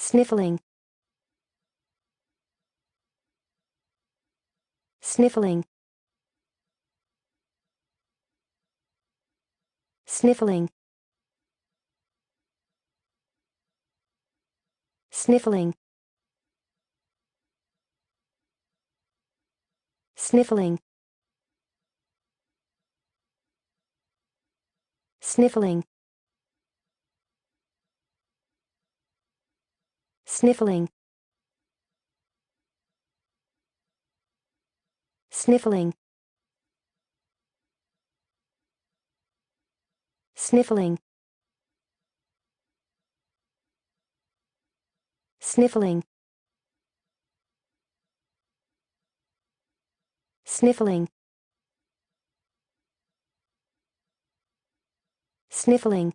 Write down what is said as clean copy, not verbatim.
sniffling, sniffling, sniffling, sniffling, sniffling, sniffling, sniffling, sniffling, sniffling, sniffling, sniffling, sniffling,